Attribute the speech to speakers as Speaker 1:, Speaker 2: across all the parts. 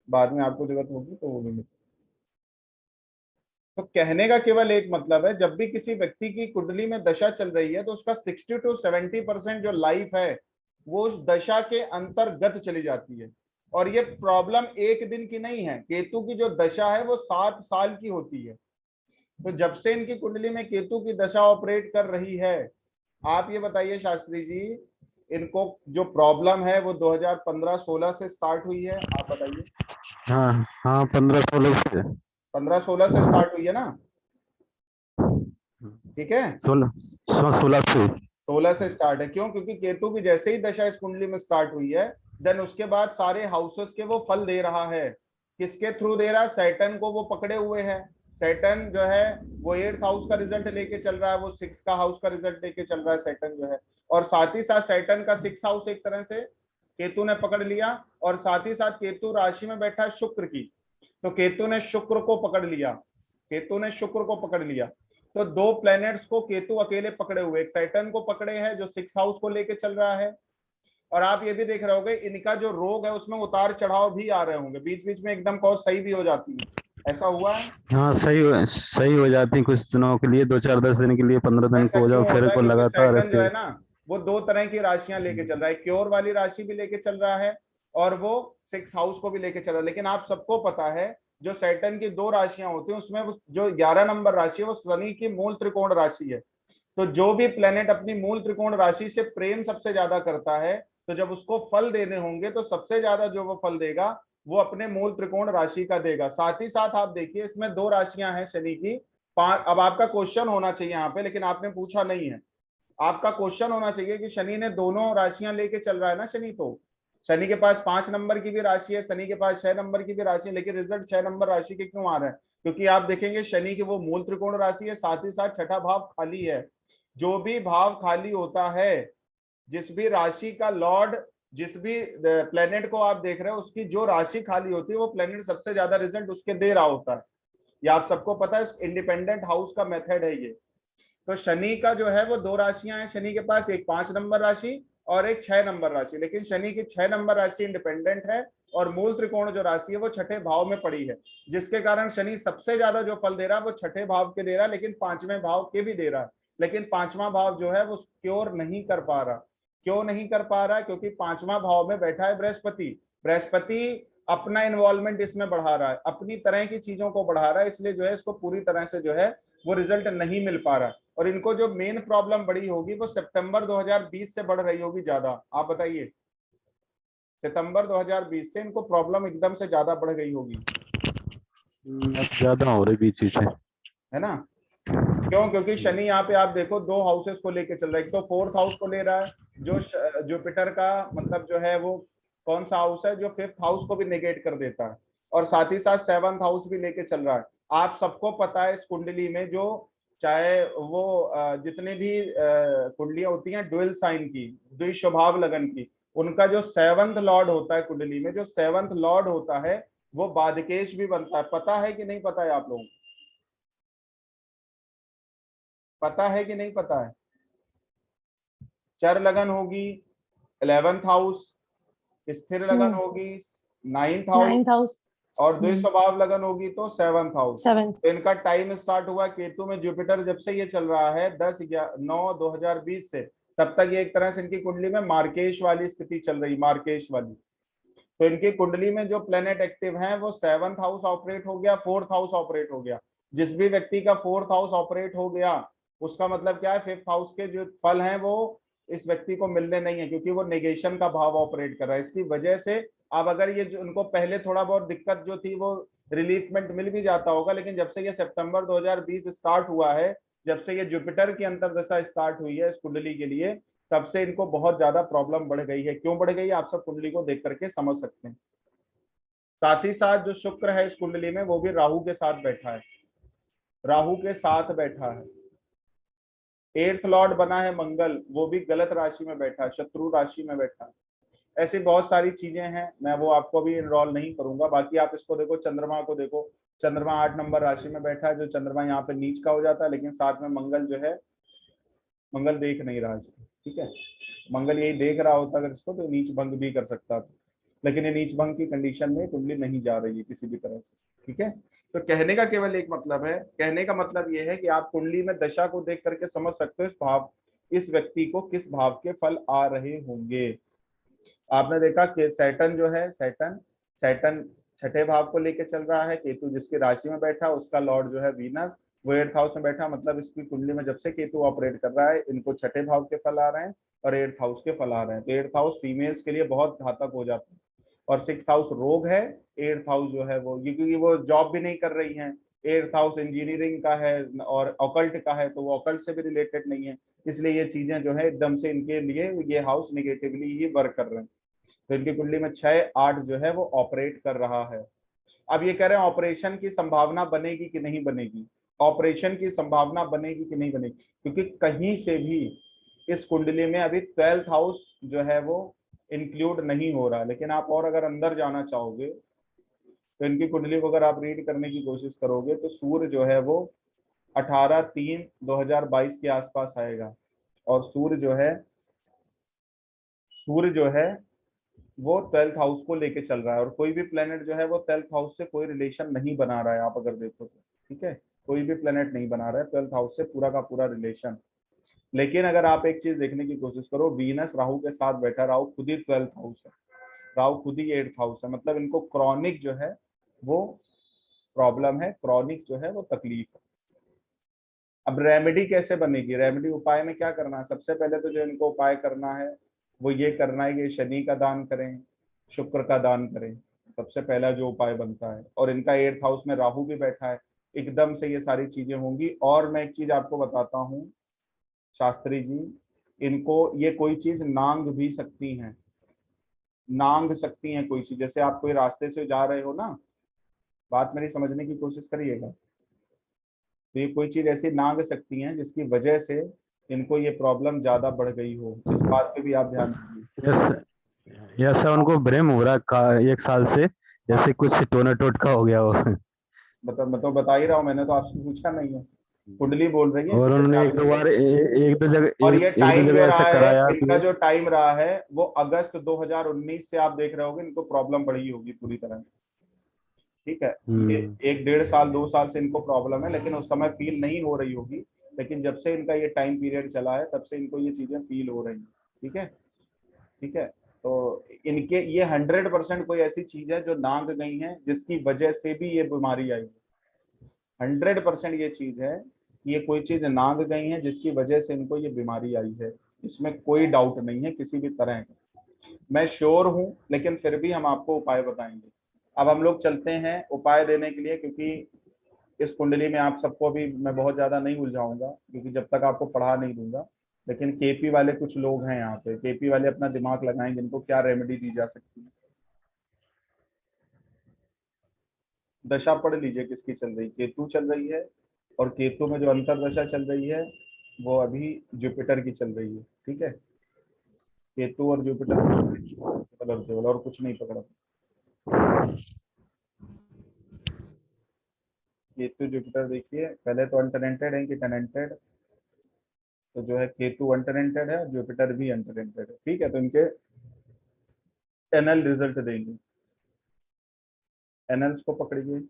Speaker 1: बाद में आपको जरूरत होगी तो वो भी मिल। तो कहने का केवल एक मतलब है, जब भी किसी व्यक्ति की कुंडली में दशा चल रही है तो उसका 60 to 70% जो लाइफ है वो उस दशा के अंतर्गत चली जाती है। और ये प्रॉब्लम एक दिन की नहीं है, केतु की जो दशा है वो 7 साल की होती है। तो जब से इनकी कुंडली में केतु की दशा ऑपरेट कर रही है, आप ये बताइए शास्त्री जी, इनको जो प्रॉब्लम है वो 2015-16 से स्टार्ट हुई है, आप बताइए।
Speaker 2: हाँ हाँ, 15-16 से।
Speaker 1: 15-16 से स्टार्ट हुई है ना? ठीक है।
Speaker 2: 16 से।
Speaker 1: 16 से स्टार्ट है, क्यों? क्योंकि केतु की जैसे ही दशा इस कुंडली में स्टार्ट हुई है, देन उसके बाद सारे हाउसेस के वो फल दे रहा है। किसके थ्रू दे रहा है? सैटर्न को वो पकड़े हुए है। सैटर्न जो है वो 8th हाउस का रिजल्ट लेके चल रहा है, वो 6 का हाउस का रिजल्ट लेके चल रहा है सैटर्न जो है। और साथ ही साथ सैटर्न का 6 हाउस एक तरह से केतु ने पकड़ लिया, और साथ ही साथ केतु राशि में बैठा है शुक्र की, तो केतु ने शुक्र को पकड़ लिया। केतु ने शुक्र को पकड़ लिया। तो दो प्लैनेट्स को केतु अकेले पकड़े हुए, एक सैटर्न को पकड़े हैं जो 6 हाउस को लेके चल रहा है। और आप ये भी देख रहे होंगे इनका जो रोग है उसमें उतार चढ़ाव भी आ रहे होंगे, बीच बीच में एकदम कॉज सही भी हो जाती है। ऐसा हुआ है?
Speaker 2: हाँ, सही हो जाती है कुछ दिनों के लिए, 2-4-10 दिन के लिए, 15 दिन को
Speaker 1: ऐसा
Speaker 2: हो जाओ,
Speaker 1: क्यों
Speaker 2: फिर
Speaker 1: होता है?
Speaker 2: को
Speaker 1: क्योंकि
Speaker 2: लगातार
Speaker 1: सैटर्न जो
Speaker 2: ऐसे।
Speaker 1: है ना वो दो तरह की राशियां लेके चल रहा है, क्योर वाली राशि भी लेके चल रहा है और वो 6 हाउस को भी लेके चल रहा है। लेकिन आप सबको पता है जो सैटर्न की दो राशियां होती हैं उसमें जो 11 नंबर राशि है वो शनि की मूल त्रिकोण राशि है। तो जो भी प्लेनेट अपनी मूल त्रिकोण राशि से प्रेम सबसे ज्यादा करता है, तो जब उसको फल देने होंगे तो सबसे ज्यादा जो वो फल देगा वो अपने मूल त्रिकोण राशि का देगा। साथ ही साथ आप देखिए इसमें दो राशियां हैं शनि की। अब आपका क्वेश्चन होना चाहिए यहाँ पे, लेकिन आपने पूछा नहीं है। आपका क्वेश्चन होना चाहिए कि शनि ने दोनों राशियां लेके चल रहा है ना शनि, तो शनि के पास 5 नंबर की भी राशि है, शनि के पास 6 नंबर की भी राशि है, लेकिन रिजल्ट 6 नंबर राशि के क्यों आ रहा है? क्योंकि आप देखेंगे शनि की वो मूल त्रिकोण राशि है, साथ ही साथ छठा भाव खाली है। जो भी भाव खाली होता है, जिस भी राशि का लॉर्ड, जिस भी प्लेनेट को आप देख रहे हो उसकी जो राशि खाली होती है वो प्लेनेट सबसे ज्यादा रिजल्ट उसके दे रहा होता है। ये आप सबको पता है, इंडिपेंडेंट हाउस का मेथड है ये। तो शनि का जो है वो दो राशियां हैं शनि के पास, एक 5 नंबर राशि और एक 6 नंबर राशि, लेकिन शनि की 6 नंबर राशि इंडिपेंडेंट है और मूल त्रिकोण जो राशि है वो छठे भाव में पड़ी है, जिसके कारण शनि सबसे ज्यादा जो फल दे रहा है वो छठे भाव के दे रहा है, लेकिन 5वें भाव के भी दे रहा है। लेकिन 5वां भाव जो है वो क्योर नहीं कर पा रहा। क्यों नहीं कर पा रहा है? क्योंकि 5वां भाव में बैठा है बृहस्पति। बृहस्पति अपना इन्वॉल्वमेंट इसमें बढ़ा रहा है, अपनी तरह की चीजों को बढ़ा रहा है, इसलिए जो है इसको पूरी तरह से जो है वो रिजल्ट नहीं मिल पा रहा। और इनको जो मेन प्रॉब्लम बड़ी होगी वो सितंबर 2020 से बढ़ रही होगी ज्यादा। आप बताइए, सितंबर 2020 से इनको प्रॉब्लम एकदम से ज्यादा बढ़ गई होगी,
Speaker 2: अब ज्यादा हो रही बीच बीच में।
Speaker 1: है ना? क्यों? क्योंकि शनि यहाँ पे आप देखो दो हाउसेस को लेके चल रहा है, एक तो 4th हाउस को ले रहा है जो जुपिटर का मतलब जो है वो कौन सा हाउस है जो 5th हाउस को भी नेगेट कर देता है, और साथ ही साथ 7th हाउस भी लेके चल रहा है। आप सबको पता है इस कुंडली में जो चाहे वो जितने भी कुंडलियां होती हैं ड्यूल साइन की, द्विस्वभाव लगन की, उनका जो 7th लॉर्ड होता है कुंडली में, जो 7th लॉर्ड होता है वो बादकेश भी बनता है। पता है कि नहीं पता है आप लोगों को? पता है कि नहीं पता है? चर लगन होगी 11th हाउस, स्थिर लगन
Speaker 3: हम्म।
Speaker 1: होगी 9th हाउस,
Speaker 3: 9th हाउस।
Speaker 1: और द्विस्वभाव लगन होगी तो 7th हाउस।
Speaker 3: 7th।
Speaker 1: तो इनका टाइम स्टार्ट हुआ केतु में जुपिटर जब से ये चल रहा है 10-9-2020 से, तब तक ये एक तरह से इनकी कुंडली में मार्केश वाली स्थिति चल रही, मार्केश वाली। तो इनकी कुंडली में जो प्लेनेट एक्टिव हैं वो 7th हाउस ऑपरेट हो गया, 4th हाउस ऑपरेट हो गया। जिस भी व्यक्ति का 4th हाउस ऑपरेट हो गया उसका मतलब क्या है? 5th हाउस के जो फल हैं वो इस व्यक्ति को मिलने नहीं है, क्योंकि वो नेगेशन का भाव ऑपरेट कर रहा है। इसकी वजह से अब अगर ये जो उनको पहले थोड़ा बहुत दिक्कत जो थी वो रिलीफमेंट मिल भी जाता होगा, लेकिन जब से ये सितंबर 2020 स्टार्ट हुआ है, जब से ये जुपिटर की अंतर्दशा स्टार्ट हुई है इस कुंडली के लिए, तब से इनको बहुत ज्यादा प्रॉब्लम बढ़ गई है। क्यों बढ़ गई है आप सब कुंडली को देख करके समझ सकते हैं। साथ ही साथ जो शुक्र है इस कुंडली में वो भी राहु के साथ बैठा है, राहु के साथ बैठा है। 8th लॉर्ड बना है मंगल, वो भी गलत राशि में बैठा है, शत्रु राशि में बैठा है। ऐसी बहुत सारी चीजें हैं, मैं वो आपको भी इनरोल नहीं करूंगा। बाकी आप इसको देखो, चंद्रमा को देखो, चंद्रमा 8 नंबर राशि में बैठा है, जो चंद्रमा यहाँ पे नीच का हो जाता है, लेकिन साथ में मंगल जो है, मंगल देख नहीं रहा है इसको, ठीक है। मंगल यही देख रहा होता अगर इसको तो नीच भंग भी कर सकता था। लेकिन ये नीच भंग की कंडीशन में कुंडली नहीं जा रही है किसी भी तरह से। ठीक है, तो कहने का केवल एक मतलब है, कहने का मतलब ये है कि आप कुंडली में दशा को देख करके समझ सकते हो इस व्यक्ति को किस भाव के फल आ रहे होंगे। आपने देखा कि सैटर्न जो है, सैटर्न सैटर्न छठे भाव को लेके चल रहा है, केतु जिसकी राशि में बैठा उसका लॉर्ड जो है वीनस वो 8th हाउस में बैठा, मतलब इसकी कुंडली में जब से केतु ऑपरेट कर रहा है इनको छठे भाव के फल आ रहे हैं और 8th हाउस के फल आ रहे हैं। तो 8th हाउस फीमेल्स के लिए बहुत घातक हो जाता है, और 6th हाउस रोग है, 8th हाउस जो है वो क्योंकि वो जॉब भी नहीं कर रही है, 8th हाउस इंजीनियरिंग का है और ऑकल्ट का है, तो वो ऑकल्ट से भी रिलेटेड नहीं है, इसलिए ये चीजें जो है एकदम से इनके लिए ये हाउस निगेटिवली ही वर्क कर रहे हैं। तो इनकी कुंडली में 6-8 जो है वो ऑपरेट कर रहा है। अब ये कह रहे हैं ऑपरेशन की संभावना बनेगी कि नहीं बनेगी, ऑपरेशन की संभावना बनेगी कि नहीं बनेगी, क्योंकि कहीं से भी इस कुंडली में अभी 12th हाउस जो है वो इंक्लूड नहीं हो रहा। लेकिन आप और अगर अंदर जाना चाहोगे तो इनकी कुंडली को अगर आप रीड करने की कोशिश करोगे तो सूर्य जो है वो 18/3/2022 के आसपास आएगा, और सूर्य जो है वो 12th हाउस को लेके चल रहा है, और कोई भी प्लेनेट जो है वो 12th हाउस से कोई रिलेशन नहीं बना रहा है आप अगर देखो तो। ठीक है, कोई भी प्लेनेट नहीं बना रहा है 12th हाउस से पूरा का पूरा रिलेशन। लेकिन अगर आप एक चीज देखने की कोशिश करो, वीनस राहु के साथ बैठा, राहु खुद ही 12th हाउस है, राहु खुद ही 8th हाउस है, मतलब इनको क्रॉनिक जो है वो प्रॉब्लम है, क्रॉनिक जो है वो तकलीफ है। अब रेमेडी कैसे बनेगी, रेमेडी उपाय में क्या करना है, सबसे पहले तो जो इनको उपाय करना है वो ये करना है कि शनि का दान करें, शुक्र का दान करें, सबसे पहला जो उपाय बनता है। और इनका 8th हाउस में राहु भी बैठा है, एकदम से ये सारी चीजें होंगी। और मैं एक चीज आपको बताता हूँ शास्त्री जी, इनको ये कोई चीज नांग भी सकती हैं, नांग सकती हैं कोई चीज, जैसे आप कोई रास्ते से जा रहे हो ना, बात मेरी समझने की कोशिश करिएगा, तो ये कोई चीज ऐसी नांग सकती हैं जिसकी वजह से इनको ये प्रॉब्लम ज्यादा बढ़ गई हो, इस बात पे भी आप ध्यान दीजिए।
Speaker 2: यस, यस उनको भ्रम हो रहा है 1 साल से,
Speaker 1: हाँ,
Speaker 2: जैसे कुछ टोना टोटका हो गया हो।
Speaker 1: मतलब बता ही रहा हूँ, मैंने तो आपसे पूछा नहीं है, कुंडली बोल रही है,
Speaker 2: और
Speaker 1: इसलिए मैं
Speaker 2: उन्होंने एक
Speaker 1: आपसे
Speaker 2: दो
Speaker 1: कह
Speaker 2: बार
Speaker 1: रहा हूँ।
Speaker 2: एक दो जगह
Speaker 1: और ये
Speaker 2: एक दो
Speaker 1: टाइम
Speaker 2: जगह
Speaker 1: जो
Speaker 2: ऐसा
Speaker 1: रहा है,
Speaker 2: कराया
Speaker 1: इनका
Speaker 2: कि
Speaker 1: जो टाइम रहा है वो अगस्त 2019 से आप देख रहे होगे, इनको प्रॉब्लम बढ़ी होगी पूरी तरह से। ठीक है, ये 1-1.5 साल 2 साल से इनको प्रॉब्लम है, लेकिन उस समय फील नहीं हो रही होगी, लेकिन जब से इनका ये टाइम पीरियड चला है तब से इनको ये चीजें फील हो रही हैं। ठीक है, ठीक है, तो इनके ये 100% कोई ऐसी चीज है जो नांग गई है जिसकी वजह से भी ये बीमारी आई है, 100% ये चीज है कि ये कोई चीज नांग गई है जिसकी वजह से इनको ये बीमारी आई है, इसमें कोई डाउट नहीं है किसी भी तरह का, मैं श्योर हूं, लेकिन फिर भी हम आपको उपाय बताएंगे। अब हम लोग चलते हैं उपाय देने के लिए, क्योंकि इस कुंडली में आप सबको भी मैं बहुत ज्यादा नहीं उलझाऊंगा, क्योंकि जब तक आपको पढ़ा नहीं दूंगा। लेकिन केपी वाले कुछ लोग हैं यहाँ पे, केपी वाले अपना दिमाग लगाएंगे इनको क्या रेमेडी दी जा सकती है। दशा पढ़ लीजिए किसकी चल रही, केतु चल रही है, और केतु में जो अंतर दशा चल रही है वो अभी जुपिटर की चल रही है। ठीक है, केतु और जुपिटर केवल, और कुछ नहीं पकड़ा। केतु जुपिटर देखिए, पहले तो अनटेनेंटेड है कि टेनेंटेड, तो जो है केतु अनटेनेंटेड है, जुपिटर भी अनटेनेंटेड है। ठीक है, तो इनके एनएल रिजल्ट देंगे, एनएल्स को पकड़िए,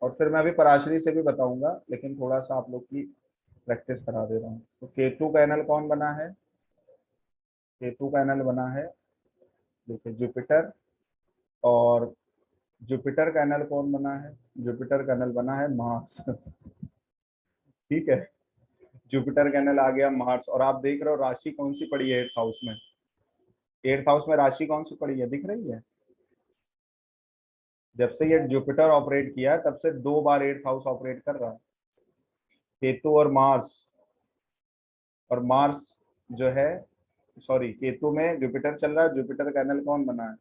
Speaker 1: और फिर मैं अभी पराशरी से भी बताऊंगा, लेकिन थोड़ा सा आप लोग की प्रैक्टिस करा दे रहा हूँ। तो केतु का एनएल कौन बना है, केतु का एनएल बना है देखिए जुपिटर, और जुपिटर का एनएल कौन बना है, जुपिटर का एनएल बना है मार्स। ठीक है, जुपिटर का एनएल आ गया मार्स, और आप देख रहे हो राशि कौन सी पड़ी है 8th हाउस में, 8th हाउस में राशि कौन सी पड़ी है दिख रही है। जब से ये जुपिटर ऑपरेट किया तब से 2 बार 8th हाउस ऑपरेट कर रहा है, केतु और मार्स, और मार्स जो है, सॉरी केतु में जुपिटर चल रहा है, जुपिटर का एनएल कौन बना है।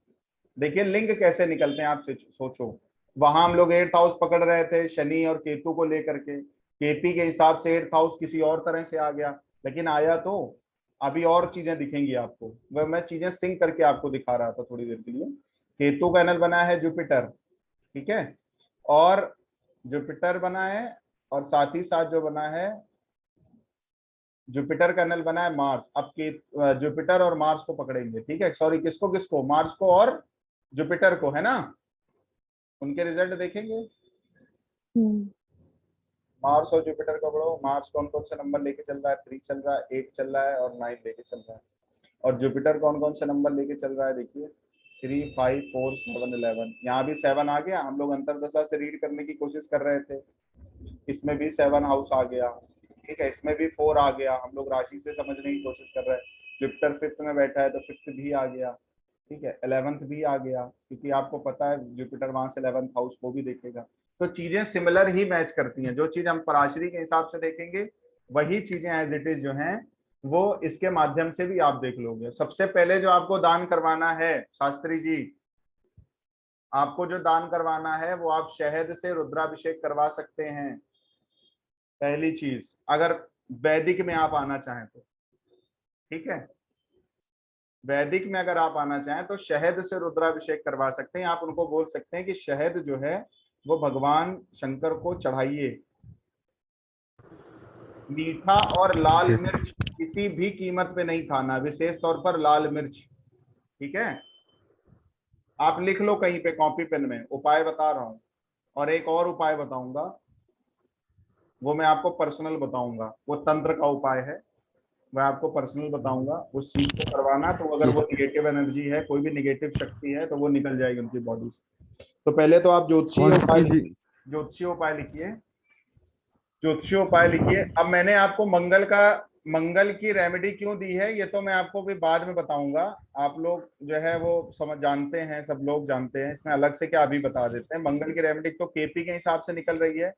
Speaker 1: देखिए लिंक कैसे निकलते हैं आप सोचो, वहां हम लोग 8th हाउस पकड़ रहे थे शनि और केतु को लेकर के, केपी के हिसाब से 8th हाउस किसी और तरह से आ गया, लेकिन आया तो अभी और चीजें दिखेंगी आपको, वह मैं चीजें सिंक करके आपको दिखा रहा था थोड़ी देर के लिए। केतु का एनएल बना है जुपिटर, ठीक है, और जुपिटर बना है, और साथ ही साथ जो बना है जुपिटर का एनएल बना है मार्स। अब के जुपिटर और मार्स को पकड़ेंगे, ठीक है, सॉरी किसको किसको, मार्स को और जुपिटर को, है ना, उनके रिजल्ट देखेंगे। मार्स और जुपिटर का पढ़ो। मार्स कौन कौन से नंबर लेके चल रहा है? 3 चल रहा है, 8 चल रहा है और 9 लेके चल रहा है। और जुपिटर कौन कौन से नंबर लेके चल रहा है? देखिए 3, 5, 4, 7, 11। यहाँ भी 7 आ गया। हम लोग अंतरदशा से रीड करने की कोशिश कर रहे थे, इसमें भी 7 हाउस आ गया। ठीक है, इसमें भी 4 आ गया। हम लोग राशि से समझने की कोशिश कर रहे हैं। जुपिटर 5th में बैठा है तो 5th भी आ गया। ठीक है, 11th भी आ गया, क्योंकि आपको पता है जुपिटर वहां से 11th हाउस को भी देखेगा। तो चीजें सिमिलर ही मैच करती हैं। जो चीज हम पराशरी के हिसाब से देखेंगे वही चीजें एज इट इज जो हैं वो इसके माध्यम से भी आप देख लोगे। सबसे पहले जो आपको दान करवाना है शास्त्री जी, आपको जो दान करवाना है वो आप शहद से रुद्राभिषेक करवा सकते हैं। पहली चीज, अगर वैदिक में आप आना चाहें तो, ठीक है, वैदिक में अगर आप आना चाहें तो शहद से रुद्राभिषेक करवा सकते हैं। आप उनको बोल सकते हैं कि शहद जो है वो भगवान शंकर को चढ़ाइए। मीठा और लाल मिर्च किसी भी कीमत पे नहीं खाना, विशेष तौर पर लाल मिर्च। ठीक है, आप लिख लो कहीं पे कॉपी पेन में, उपाय बता रहा हूं। और एक और उपाय बताऊंगा, वो मैं आपको पर्सनल बताऊंगा, वो तंत्र का उपाय है, मैं आपको पर्सनल बताऊंगा। उस चीज को करवाना तो अगर वो निगेटिव एनर्जी है, कोई भी निगेटिव शक्ति है, तो वो निकल जाएगी उनकी बॉडी से। तो पहले तो आप ज्योतिषीय उपाय, ज्योतिषीय उपाय लिखिए, ज्योतिषीय उपाय लिखिए। अब मैंने आपको मंगल की रेमेडी क्यों दी है ये तो मैं आपको भी बाद में बताऊंगा। आप लोग जो है वो समझ जानते हैं, सब लोग जानते हैं, इसमें अलग से क्या अभी बता देते हैं। मंगल की रेमेडी तो केपी के हिसाब से निकल रही है।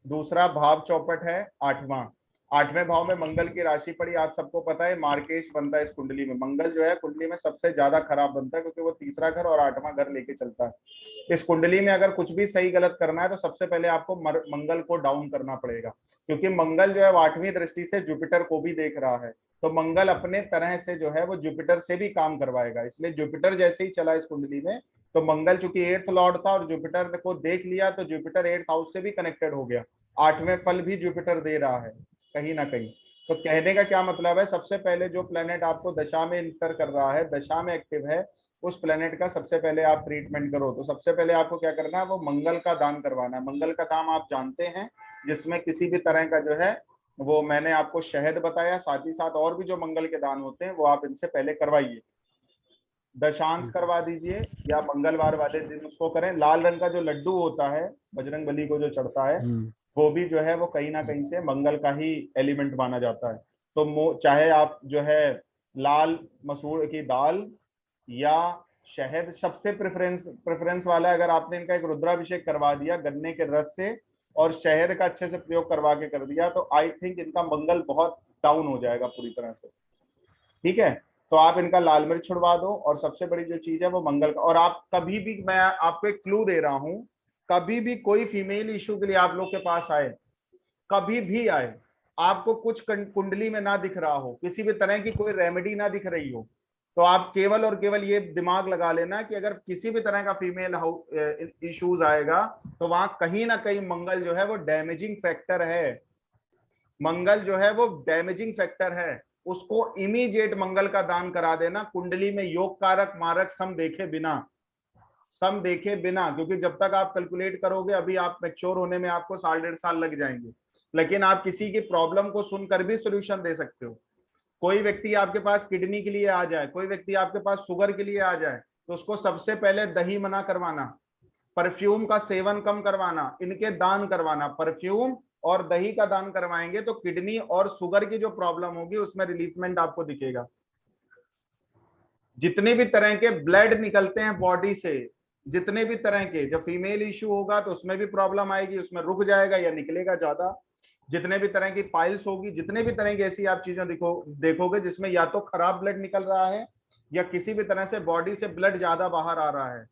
Speaker 1: दूसरा भाव चौपट है 8वां, 8वें भाव में मंगल की राशि पड़ी। आप सबको पता है मार्केश बनता है इस कुंडली में। मंगल जो है कुंडली में सबसे ज्यादा खराब बनता है, क्योंकि वो तीसरा घर और 8वां घर लेके चलता है। इस कुंडली में अगर कुछ भी सही गलत करना है तो सबसे पहले आपको मंगल को डाउन करना पड़ेगा, क्योंकि मंगल जो है 8वीं दृष्टि से जुपिटर को भी देख रहा है। तो मंगल अपने तरह से जो है वो जुपिटर से भी काम करवाएगा। इसलिए जुपिटर जैसे ही चला इस कुंडली में, तो मंगल चूंकि 8th लॉर्ड था और जुपिटर को देख लिया, तो जुपिटर 8th हाउस से भी कनेक्टेड हो गया। 8वें फल भी जुपिटर दे रहा है कहीं ना कहीं। तो कहने का क्या मतलब है, सबसे पहले जो प्लेनेट आपको दशा में इंटर कर रहा है, दशा में एक्टिव है, उस प्लेनेट का सबसे पहले आप ट्रीटमेंट करो। तो सबसे पहले आपको क्या करना है, वो मंगल का दान करवाना है। मंगल का दान आप जानते हैं, जिसमें किसी भी तरह का जो है वो मैंने आपको शहद बताया, साथ ही साथ और भी जो मंगल के दान होते हैं वो आप इनसे पहले करवाइए। दशांश करवा दीजिए या मंगलवार वाले दिन उसको करें। लाल रंग का जो लड्डू होता है बजरंग बली को जो चढ़ता है, वो भी जो है वो कहीं ना कहीं से मंगल का ही एलिमेंट माना जाता है। तो चाहे आप जो है लाल मसूर की दाल या शहद, सबसे प्रेफरेंस वाला है अगर आपने इनका एक रुद्राभिषेक करवा दिया गन्ने के रस से और शहद का अच्छे से प्रयोग करवा के कर दिया, तो आई थिंक इनका मंगल बहुत डाउन हो जाएगा पूरी तरह से। ठीक है, तो आप इनका लाल मिर्च छुड़वा दो। और सबसे बड़ी जो चीज है वो मंगल का, और आप कभी भी, मैं आपको एक क्लू दे रहा हूं, कभी भी कोई फीमेल इशू के लिए आप लोग के पास आए, कभी भी आए, आपको कुछ कुंडली में ना दिख रहा हो, किसी भी तरह की कोई रेमेडी ना दिख रही हो, तो आप केवल और केवल ये दिमाग लगा लेना कि अगर किसी भी तरह का फीमेल इश्यूज आएगा तो वहां कहीं ना कहीं मंगल जो है वो डैमेजिंग फैक्टर है। मंगल जो है वो डैमेजिंग फैक्टर है। उसको इमीडिएट मंगल का दान करा देना, कुंडली में योग कारक मारक सम देखे बिना, सम देखे बिना, क्योंकि जब तक आप कैलकुलेट करोगे, अभी आप मैच्योर होने में आपको 1.5 साल लग जाएंगे, लेकिन आप किसी की प्रॉब्लम को सुनकर भी सोल्यूशन दे सकते हो। कोई व्यक्ति आपके पास किडनी के लिए आ जाए, कोई व्यक्ति आपके पास शुगर के लिए आ जाए, तो उसको सबसे पहले दही मना करवाना, परफ्यूम का सेवन कम करवाना, इनके दान करवाना। परफ्यूम और दही का दान करवाएंगे तो किडनी और शुगर की जो प्रॉब्लम होगी उसमें रिलीफमेंट आपको दिखेगा। जितने भी तरह के ब्लड निकलते हैं बॉडी से, जितने भी तरह के, जब फीमेल इश्यू होगा तो उसमें भी प्रॉब्लम आएगी, उसमें रुक जाएगा या निकलेगा ज्यादा। जितने भी तरह की पाइल्स होगी, जितने भी तरह की ऐसी आप चीजें देखोगे जिसमें या तो खराब ब्लड निकल रहा है या किसी भी तरह से बॉडी से ब्लड ज्यादा बाहर आ रहा है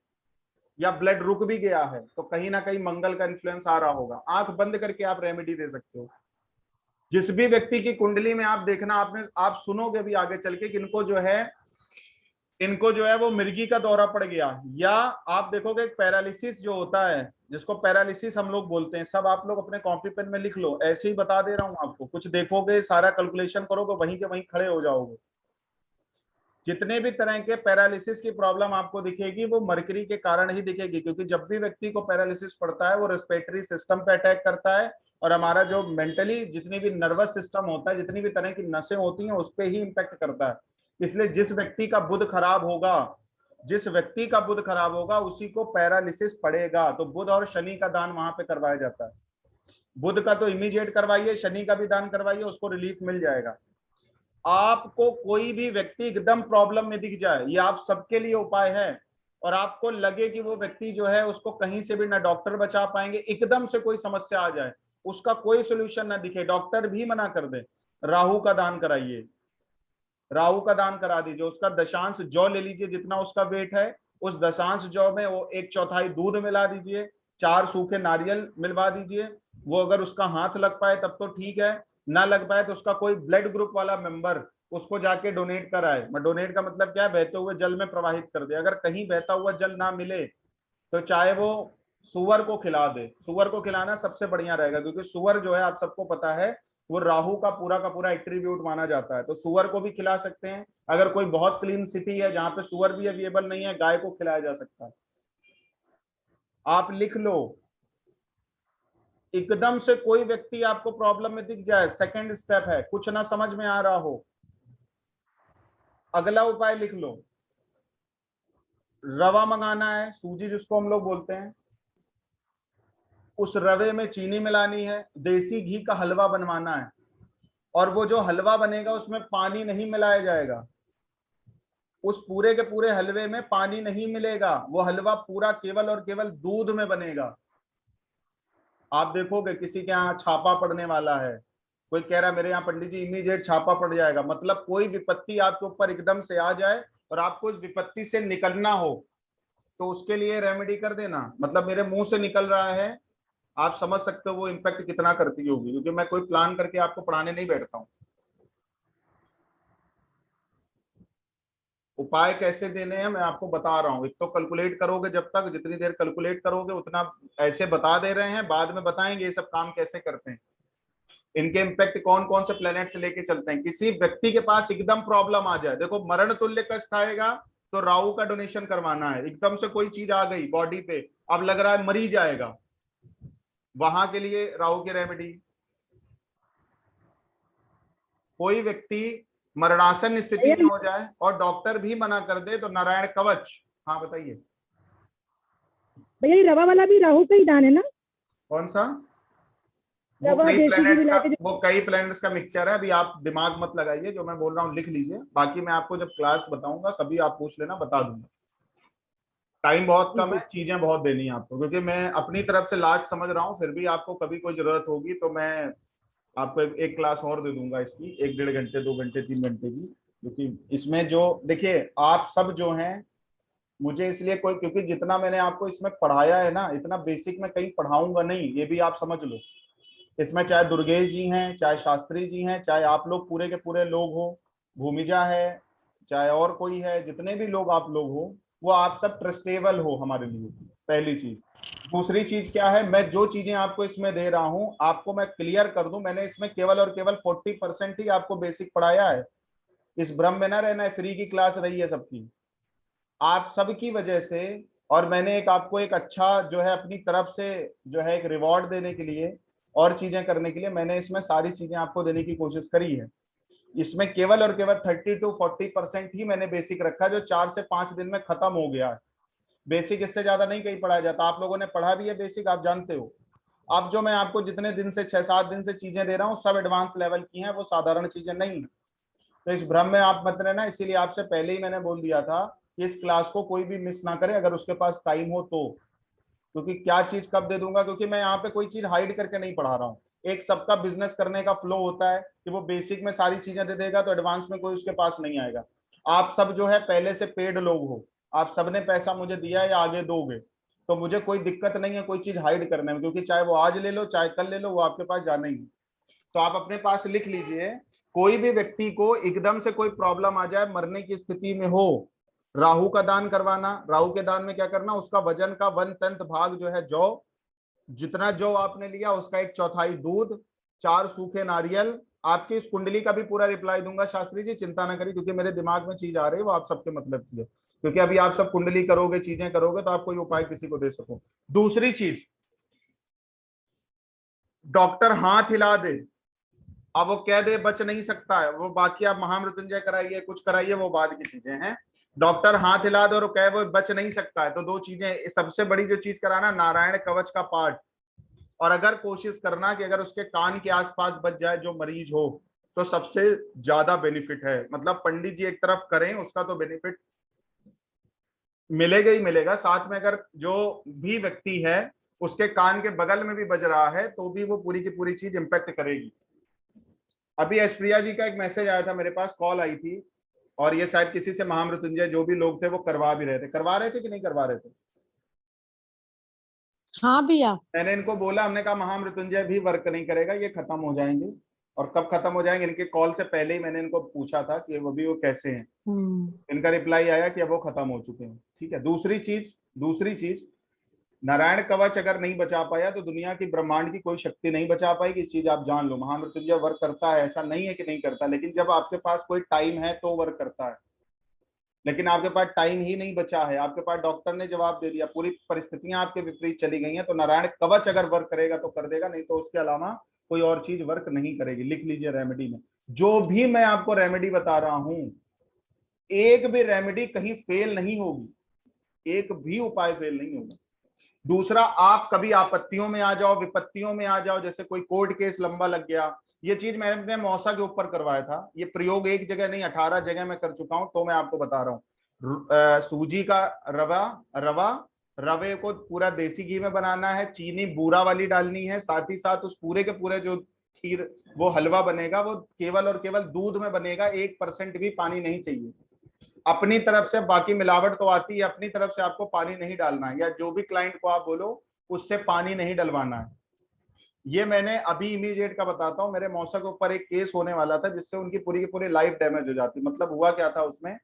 Speaker 1: या ब्लड रुक भी गया है, तो कहीं ना कहीं मंगल का इन्फ्लुएंस आ रहा होगा। आंख बंद करके आप रेमेडी दे सकते हो। जिस भी व्यक्ति की कुंडली में आप देखना, आप सुनोगे भी आगे चल के कि इनको जो है वो मिर्गी का दौरा पड़ गया, या आप देखोगे पैरालिसिस जो होता है, जिसको पैरालिसिस हम लोग बोलते हैं, सब आप लोग अपने कॉपी पेन में लिख लो, ऐसे ही बता दे रहा हूं आपको। कुछ देखोगे, सारा कैलकुलेशन करोगे, वहीं के वहीं खड़े हो जाओगे। जितने भी तरह के पैरालिसिस की प्रॉब्लम आपको दिखेगी वो मरकरी के कारण ही दिखेगी, क्योंकि जब भी व्यक्ति को पैरालिसिस पड़ता है वो रेस्पिरेटरी सिस्टम पे अटैक करता है और हमारा जो मेंटली जितनी भी नर्वस सिस्टम होता है, जितनी भी तरह की नसें होती हैं उस पर ही इंपैक्ट करता है। इसलिए जिस व्यक्ति का बुध खराब होगा, जिस व्यक्ति का बुध खराब होगा उसी को पैरालिसिस पड़ेगा। तो बुध और शनि का दान वहां पे करवाया जाता है। बुध का तो इमीडिएट करवाइए, शनि का भी दान करवाइए, उसको रिलीफ मिल जाएगा। आपको कोई भी व्यक्ति एकदम प्रॉब्लम में दिख जाए, ये आप सबके लिए उपाय है, और आपको लगे कि वो व्यक्ति जो है उसको कहीं से भी ना डॉक्टर बचा पाएंगे, एकदम से कोई समस्या आ जाए, उसका कोई सोल्यूशन ना दिखे, डॉक्टर भी मना कर दे, राहु का दान कराइए। राहु का दान करा दीजिए। उसका दशांश जौ ले लीजिए, जितना उसका वेट है उस दशांश जौ में वो 1/4 दूध मिला दीजिए, 4 सूखे नारियल मिलवा दीजिए। वो अगर उसका हाथ लग पाए तब तो ठीक है, ना लग पाए तो उसका कोई ब्लड ग्रुप वाला मेंबर उसको जाके डोनेट कराए। डोनेट का मतलब क्या है, बहते हुए जल में प्रवाहित कर दे। अगर कहीं बहता हुआ जल ना मिले तो चाहे वो सुअर को खिला दे, सुअर को खिलाना सबसे बढ़िया रहेगा, क्योंकि सुअर जो है आप सबको पता है वो राहु का पूरा एट्रीब्यूट माना जाता है। तो सुअर को भी खिला सकते हैं। अगर कोई बहुत क्लीन सिटी है जहां पे सुअर भी अवेलेबल नहीं है, गाय को खिलाया जा सकता है। आप लिख लो, एकदम से कोई व्यक्ति आपको प्रॉब्लम में दिख जाए, सेकंड स्टेप है, कुछ ना समझ में आ रहा हो, अगला उपाय लिख लो। रवा मंगाना है, सूजी जिसको हम लोग बोलते हैं, उस रवे में चीनी मिलानी है, देसी घी का हलवा बनवाना है, और वो जो हलवा बनेगा उसमें पानी नहीं मिलाया जाएगा। उस पूरे के पूरे हलवे में पानी नहीं मिलेगा, वो हलवा पूरा केवल और केवल दूध में बनेगा। आप देखोगे किसी के यहाँ छापा पड़ने वाला है, कोई कह रहा है मेरे यहाँ पंडित जी इमीडिएट छापा पड़ जाएगा, मतलब कोई विपत्ति आपके ऊपर एकदम से आ जाए और आपको उस विपत्ति से निकलना हो तो उसके लिए रेमेडी कर देना। मतलब मेरे मुंह से निकल रहा है, आप समझ सकते हो वो इम्पैक्ट कितना करती होगी, क्योंकि मैं कोई प्लान करके आपको पढ़ाने नहीं बैठता हूँ। उपाय कैसे देने हैं मैं आपको बता रहा हूँ। एक तो कैलकुलेट करोगे, जब तक जितनी देर कैलकुलेट करोगे उतना ऐसे बता दे रहे हैं, बाद में बताएंगे ये सब काम कैसे करते हैं, इनके इम्पैक्ट कौन कौन से प्लेनेट से लेके चलते हैं। किसी व्यक्ति के पास एकदम प्रॉब्लम आ जाए, देखो मरण तुल्य कष्ट आएगा तो राहु का डोनेशन करवाना है। एकदम से कोई चीज आ गई बॉडी पे, अब लग रहा है मरी जाएगा, वहां के लिए राहु की रेमेडी। कोई व्यक्ति मरणासन स्थिति में हो जाए और डॉक्टर भी मना कर दे तो नारायण कवच। हाँ बताइए
Speaker 3: भैया, ये रवा वाला भी राहु का ही दान है ना?
Speaker 1: कौन सा? वो
Speaker 3: रवा
Speaker 1: कई
Speaker 3: देसी घी
Speaker 1: प्लैनेट्स
Speaker 3: मिला
Speaker 1: का
Speaker 3: के
Speaker 1: वो कई प्लैनेट्स का मिक्सचर है। अभी आप दिमाग मत लगाइए, जो मैं बोल रहा हूँ लिख लीजिए, बाकी मैं आपको जब क्लास बताऊंगा कभी आप पूछ लेना, बता दूंगा। टाइम बहुत कम है, चीजें बहुत देनी है आपको, क्योंकि मैं अपनी तरफ से लास्ट समझ रहा हूँ, फिर भी आपको कभी कोई जरूरत होगी तो मैं आपको एक क्लास और दे दूंगा इसकी, 1-1.5 घंटे 2 घंटे 3 घंटे की। क्योंकि इसमें जो देखिए आप सब जो हैं, मुझे इसलिए कोई, क्योंकि जितना मैंने आपको इसमें पढ़ाया है ना, इतना बेसिक मैं कहीं पढ़ाऊंगा नहीं, ये भी आप समझ लो। इसमें चाहे दुर्गेश जी हैं, चाहे शास्त्री जी हैं, चाहे आप लोग पूरे के पूरे लोग हो, भूमिजा है, चाहे और कोई है, जितने भी लोग आप लोग हो, वो आप सब ट्रस्टेबल हो हमारे लिए, पहली चीज। दूसरी चीज क्या है, मैं जो चीजें आपको इसमें दे रहा हूं आपको मैं क्लियर कर दूं, मैंने इसमें केवल और केवल 40% ही आपको बेसिक पढ़ाया है। इस भ्रम में ना रहना है, फ्री की क्लास रही है सबकी, आप सबकी वजह से। और मैंने एक आपको एक अच्छा जो है अपनी तरफ से जो है एक रिवॉर्ड देने के लिए और चीजें करने के लिए मैंने इसमें सारी चीजें आपको देने की कोशिश करी है। इसमें केवल और केवल 30-40% ही मैंने बेसिक रखा, जो 4 से 5 दिन में खत्म हो गया है। बेसिक इससे ज्यादा नहीं कहीं पढ़ाया जाता, आप लोगों ने पढ़ा भी है बेसिक, आप जानते हो। अब जो मैं आपको जितने दिन से 6-7 दिन से चीजें दे रहा हूँ सब एडवांस लेवल की हैं, वो साधारण चीजें नहीं है। तो इस भ्रम में आप मत रहना, इसीलिए आपसे पहले ही मैंने बोल दिया था कि इस क्लास को कोई भी मिस ना करे अगर उसके पास टाइम हो तो। क्योंकि क्या चीज कब दे दूंगा, क्योंकि मैं यहाँ पे कोई चीज हाइड करके नहीं पढ़ा रहा हूँ। एक सबका बिजनेस करने का फ्लो होता है कि वो बेसिक में सारी चीजें दे देगा तो एडवांस में कोई उसके पास नहीं आएगा। आप सब जो है पहले से पेड लोग हो, आप सबने पैसा मुझे दिया या आगे दोगे, तो मुझे कोई दिक्कत नहीं है कोई चीज हाइड करने में, क्योंकि चाहे वो आज ले लो चाहे कल ले लो, वो आपके पास जाना ही। तो आप अपने पास लिख लीजिए, कोई भी व्यक्ति को एकदम से कोई प्रॉब्लम आ जाए, मरने की स्थिति में हो, राहु का दान करवाना। राहु के दान में क्या करना, उसका वजन का 1/10 भाग जो है जौ, जितना जौ आपने लिया उसका 1/4 दूध, 4 सूखे नारियल आपकी इस कुंडली का भी पूरा रिप्लाई दूंगा शास्त्री जी, चिंता ना करिए, क्योंकि मेरे दिमाग में चीज आ रही है वो आप सबके मतलब की है, क्योंकि अभी आप सब कुंडली करोगे, चीजें करोगे, तो आप कोई उपाय किसी को दे सको। दूसरी चीज, डॉक्टर हाथ हिला दे, अब वो कह दे बच नहीं सकता है, वो बाकी आप महामृत्युंजय कराइए, कुछ कराइए, वो बाद की चीजें हैं। डॉक्टर हाथ हिला दे और कहे वो बच नहीं सकता है, तो दो चीजें, सबसे बड़ी जो चीज कराना, नारायण कवच का पाठ, और अगर कोशिश करना कि अगर उसके कान के आसपास बच जाए जो मरीज हो, तो सबसे ज्यादा बेनिफिट है। मतलब पंडित जी एक तरफ करें, उसका तो बेनिफिट मिलेगा ही मिलेगा, साथ में अगर जो भी व्यक्ति है उसके कान के बगल में भी बज रहा है, तो भी वो पूरी की पूरी चीज इंपैक्ट करेगी। अभी एस्प्रिया जी का एक मैसेज आया था मेरे पास, कॉल आई थी, और ये शायद किसी से महामृत्युंजय जो भी लोग थे वो करवा भी रहे थे, करवा रहे थे कि नहीं करवा रहे थे?
Speaker 4: हाँ भैया।
Speaker 1: मैंने इनको बोला, हमने कहा महामृत्युंजय भी वर्क नहीं करेगा, ये खत्म हो जाएंगे। और कब खत्म हो जाएंगे, इनके कॉल से पहले ही मैंने इनको पूछा था कि वो कैसे हैं। इनका रिप्लाई आया कि अब वो खत्म हो चुके हैं। ठीक है। दूसरी चीज, नारायण कवच अगर नहीं बचा पाया तो दुनिया की, ब्रह्मांड की कोई शक्ति नहीं बचा पाएगी, इस चीज आप जान लो। महामृत्युंजय वर्क करता है, ऐसा नहीं है कि नहीं करता, लेकिन जब आपके पास कोई टाइम है तो वर्क करता है, लेकिन आपके पास टाइम ही नहीं बचा है, आपके पास डॉक्टर ने जवाब दे दिया, पूरी परिस्थितियां आपके विपरीत चली गई हैं, तो नारायण कवच अगर वर्क करेगा तो कर देगा, नहीं तो उसके अलावा कोई और चीज वर्क नहीं करेगी। लिख लीजिए रेमेडी में, जो भी मैं आपको रेमेडी बता रहा हूं, एक भी रेमेडी कहीं फेल नहीं होगी, एक भी उपाय फेल नहीं होगा। दूसरा, आप कभी आपत्तियों में आ जाओ, विपत्तियों में आ जाओ, जैसे कोई कोर्ट केस लंबा लग गया, ये चीज मैंने अपने मौसा के ऊपर करवाया था, ये प्रयोग एक जगह नहीं 18 जगह मैं कर चुका हूं, तो मैं आपको बता रहा हूँ। सूजी का रवे को पूरा देसी घी में बनाना है, चीनी बूरा वाली डालनी है, साथ ही साथ उस पूरे के पूरे जो खीर, वो हलवा बनेगा, वो केवल और केवल दूध में बनेगा, 1% भी पानी नहीं चाहिए। अपनी तरफ से बाकी मिलावट तो आती है, अपनी तरफ से आपको पानी नहीं डालना है, या जो भी क्लाइंट को आप बोलो उससे पानी नहीं डलवाना है। ये मैंने अभी इमीडिएट का बताता हूँ, मेरे मौसा के ऊपर एक केस होने वाला था जिससे उनकी पूरी की पूरी लाइफ डैमेज हो जाती। मतलब हुआ क्या था उसमें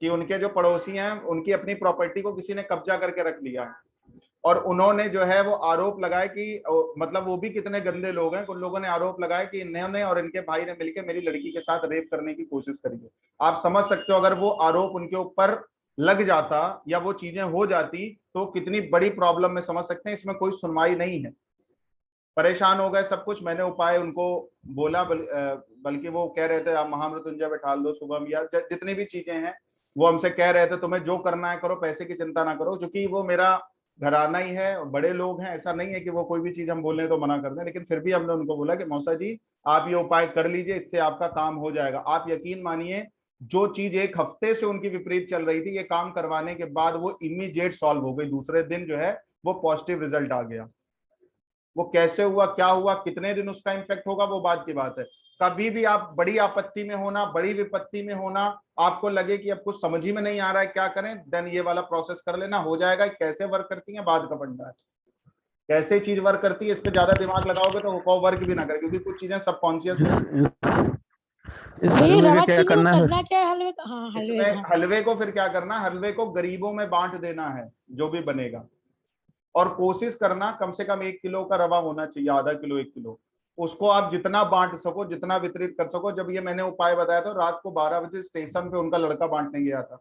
Speaker 1: कि उनके जो पड़ोसी हैं, उनकी अपनी प्रॉपर्टी को किसी ने कब्जा करके रख लिया है, और उन्होंने जो है वो आरोप लगाया कि, मतलब वो भी कितने गंदे लोग हैं, उन लोगों ने आरोप लगाया कि इन्होंने और इनके भाई ने मिलकर मेरी लड़की के साथ रेप करने की कोशिश करी है। आप समझ सकते हो, अगर वो आरोप उनके ऊपर लग जाता या वो चीजें हो जाती तो कितनी बड़ी प्रॉब्लम में समझ सकते हैं। इसमें कोई सुनवाई नहीं है, परेशान हो गए सब कुछ। मैंने उपाय उनको बोला, बल्कि वो कह रहे थे आप महामृत्युंजय बैठा लो, शुभम, या जितनी भी चीजें हैं वो हमसे कह रहे थे तुम्हें जो करना है करो, पैसे की चिंता ना करो, क्योंकि वो मेरा घराना ही है, बड़े लोग हैं, ऐसा नहीं है कि वो कोई भी चीज हम बोलने तो मना कर दें। लेकिन फिर भी हमने उनको बोला कि मौसा जी आप ये उपाय कर लीजिए, इससे आपका काम हो जाएगा। आप यकीन मानिए, जो चीज एक हफ्ते से उनकी विपरीत चल रही थी, ये काम करवाने के बाद वो इमीडिएट सॉल्व हो गई। दूसरे दिन जो है वो पॉजिटिव रिजल्ट आ गया। वो कैसे हुआ, क्या हुआ, कितने दिन उसका इम्पैक्ट होगा, वो बात की बात है। कभी भी आप बड़ी आपत्ति में होना, बड़ी विपत्ति में होना, आपको लगे कि अब कुछ समझ ही में नहीं आ रहा है क्या करें, देन ये वाला प्रोसेस कर लेना, हो जाएगा। कैसे वर्क करती है बाद का फंडा है, कैसे चीज वर्क करती है, इस पे ज्यादा दिमाग लगाओगे तो वो वर्क भी ना करे, क्योंकि कुछ चीजें सबकॉन्शियस
Speaker 4: भैया रवा
Speaker 2: क्या
Speaker 4: चीनी को
Speaker 2: करना है?
Speaker 4: करना क्या है हलवे का? हाँ हलवे
Speaker 1: इसमें
Speaker 4: का।
Speaker 1: हलवे को फिर क्या करना, हलवे को गरीबों में बांट देना है जो भी बनेगा, और कोशिश करना कम से कम 1 किलो का रवा होना चाहिए, आधा किलो 1 किलो, उसको आप जितना बांट सको, जितना वितरित कर सको। जब ये मैंने उपाय बताया था, रात को 12 बजे स्टेशन पे उनका लड़का बांटने गया था।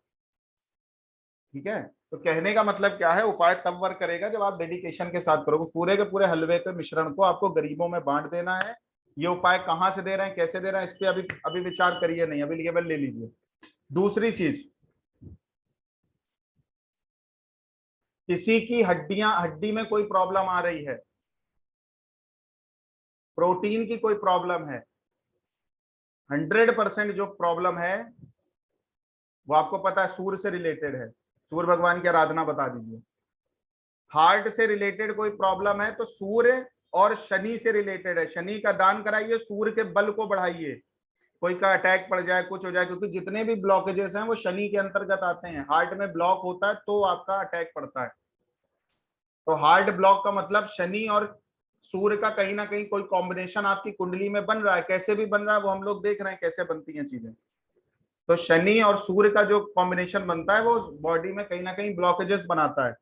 Speaker 1: ठीक है, तो कहने का मतलब क्या है, उपाय तब वर्क करेगा जब आप डेडिकेशन के साथ करोगे। पूरे के पूरे हलवे के मिश्रण को आपको गरीबों में बांट देना है। ये उपाय कहाँ से दे रहे हैं, कैसे दे रहे हैं, इस पे अभी विचार करिए नहीं, अभी केवल ले लीजिए। दूसरी चीज, किसी की हड्डी में कोई प्रॉब्लम आ रही है, प्रोटीन की कोई प्रॉब्लम है, 100% जो प्रॉब्लम है वो आपको पता है सूर्य से रिलेटेड है, सूर्य भगवान की आराधना बता दीजिए। हार्ट से रिलेटेड कोई प्रॉब्लम है तो सूर्य और शनि से रिलेटेड है, शनि का दान कराइए, सूर्य के बल को बढ़ाइए। कोई का अटैक पड़ जाए, कुछ हो जाए, क्योंकि जितने भी ब्लॉकेजेस हैं वो शनि के अंतर्गत आते हैं। हार्ट में ब्लॉक होता है तो आपका अटैक पड़ता है, तो हार्ट ब्लॉक का मतलब शनि और सूर्य का कहीं ना कहीं कोई कॉम्बिनेशन आपकी कुंडली में बन रहा है। कैसे भी बन रहा है वो हम लोग देख रहे हैं कैसे बनती हैं चीजें। तो शनि और सूर्य का जो कॉम्बिनेशन बनता है वो बॉडी में कहीं ना कहीं ब्लॉकेजेस बनाता है,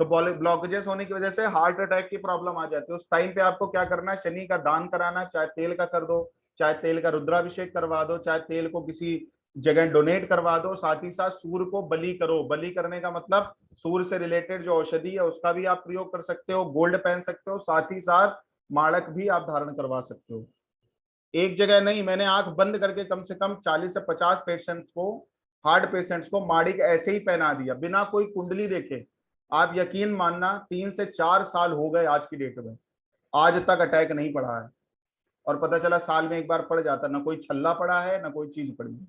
Speaker 1: तो ब्लॉकेजेस होने की वजह से हार्ट अटैक की प्रॉब्लम आ जाती है। उस टाइम पे आपको क्या करना है, शनि का दान कराना, चाहे तेल का कर दो, चाहे तेल का रुद्राभिषेक करवा दो, चाहे तेल को किसी जगह डोनेट करवा दो, साथ ही साथ सूर्य को बलि करो। बलि करने का मतलब सूर्य से रिलेटेड जो औषधि है उसका भी आप प्रयोग कर सकते हो, गोल्ड पहन सकते हो, साथ ही साथ माड़क भी आप धारण करवा सकते हो। एक जगह नहीं, मैंने आंख बंद करके कम से कम 40 से 50 पेशेंट्स को, हार्ट पेशेंट्स को माड़िक ऐसे ही पहना दिया बिना कोई कुंडली देखे। आप यकीन मानना 3 से 4 साल हो गए आज की डेट में, आज तक अटैक नहीं पड़ा है। और पता चला साल में एक बार पड़ जाता, ना कोई छल्ला पड़ा है ना कोई चीज पड़ी है।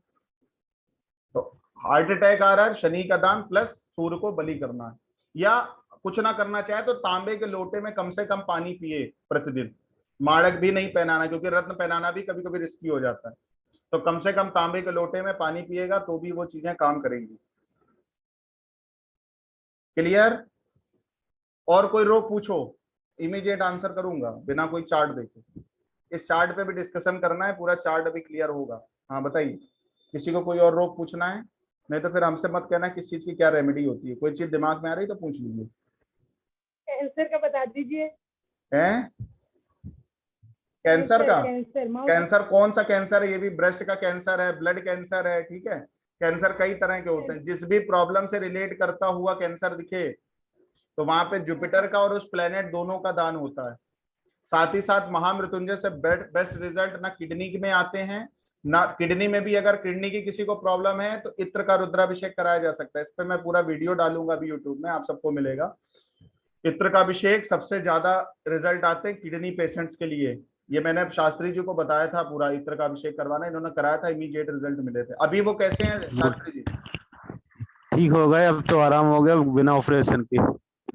Speaker 1: तो हार्ट अटैक आ रहा है, शनि का दान प्लस सूर्य को बलि करना है। या कुछ ना करना चाहे तो तांबे के लोटे में कम से कम पानी पिए प्रतिदिन। माड़क भी नहीं पहनाना, क्योंकि रत्न पहनाना भी कभी कभी रिस्की हो जाता है। तो कम से कम तांबे के लोटे में पानी पिएगा तो भी वो चीजें काम करेंगी। क्लियर? और कोई रोग पूछो, इमीडिएट आंसर करूंगा बिना कोई चार्ट देखे। इस चार्ट पे भी डिस्कशन करना है, पूरा चार्ट अभी क्लियर होगा। हाँ बताइए, किसी को कोई और रोग पूछना है? नहीं तो फिर हमसे मत कहना किस चीज की क्या रेमेडी होती है। कोई चीज दिमाग में आ रही तो पूछ लीजिए।
Speaker 3: कैंसर का बता दीजिए।
Speaker 1: हैं? कैंसर का?
Speaker 3: कैंसर
Speaker 1: कैंसर कौन सा कैंसर है? ये भी ब्रेस्ट का कैंसर है, ब्लड कैंसर है, ठीक है। कैंसर कई तरह के होते हैं। जिस भी प्रॉब्लम से रिलेट करता हुआ कैंसर दिखे तो वहां पे जुपिटर का और उस प्लेनेट दोनों का दान होता है। साथ ही साथ महामृत्युंजय से बेस्ट रिजल्ट ना किडनी में आते हैं ना, किडनी में भी अगर किडनी की किसी को प्रॉब्लम है तो इत्र का रुद्राभिषेक कराया जा सकता है। इस पर मैं पूरा वीडियो डालूंगा अभी यूट्यूब में, आप सबको मिलेगा। इत्र का अभिषेक सबसे ज्यादा रिजल्ट आते हैं किडनी पेशेंट्स के लिए। ये मैंने शास्त्री जी को बताया था, पूरा इत्र का अभिषेक करवाना, इन्होंने कराया था, इमीडिएट रिजल्ट मिले थे। अभी वो कैसे हैं शास्त्री जी?
Speaker 2: ठीक हो गए, अब तो आराम हो गया बिना ऑपरेशन के।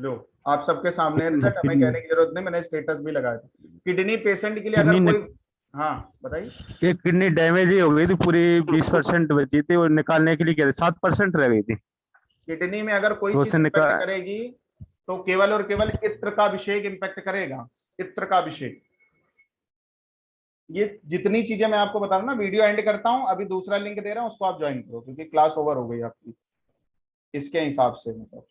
Speaker 1: लो, आप सबके सामने रिजल्ट, हमें कहने की जरूरत नहीं, मैंने स्टेटस भी लगाया था। किडनी पेशेंट के लिए अगर कोई, हाँ बताइए।
Speaker 2: ये किडनी डैमेज ही हो गई थी पूरी, 20% बची थी और निकालने के लिए क्या 7% रह गई थी।
Speaker 1: किडनी में अगर कोई
Speaker 2: तो
Speaker 1: चीज
Speaker 2: उसे
Speaker 1: इम्पैक्ट
Speaker 2: निकाल
Speaker 1: करेगी तो केवल और केवल इत्र का अभिषेक इम्पैक्ट करेगा। इत्र का अभिषेक। ये जितनी चीजें मैं आपको बता रहा हूँ ना, वीडियो एंड करता हूँ, अभी दूसरा लिंक दे रहा हूँ, उसको आप ज्वाइन करो क्योंकि क्लास ओवर हो गई आपकी इसके हिसाब से। मतलब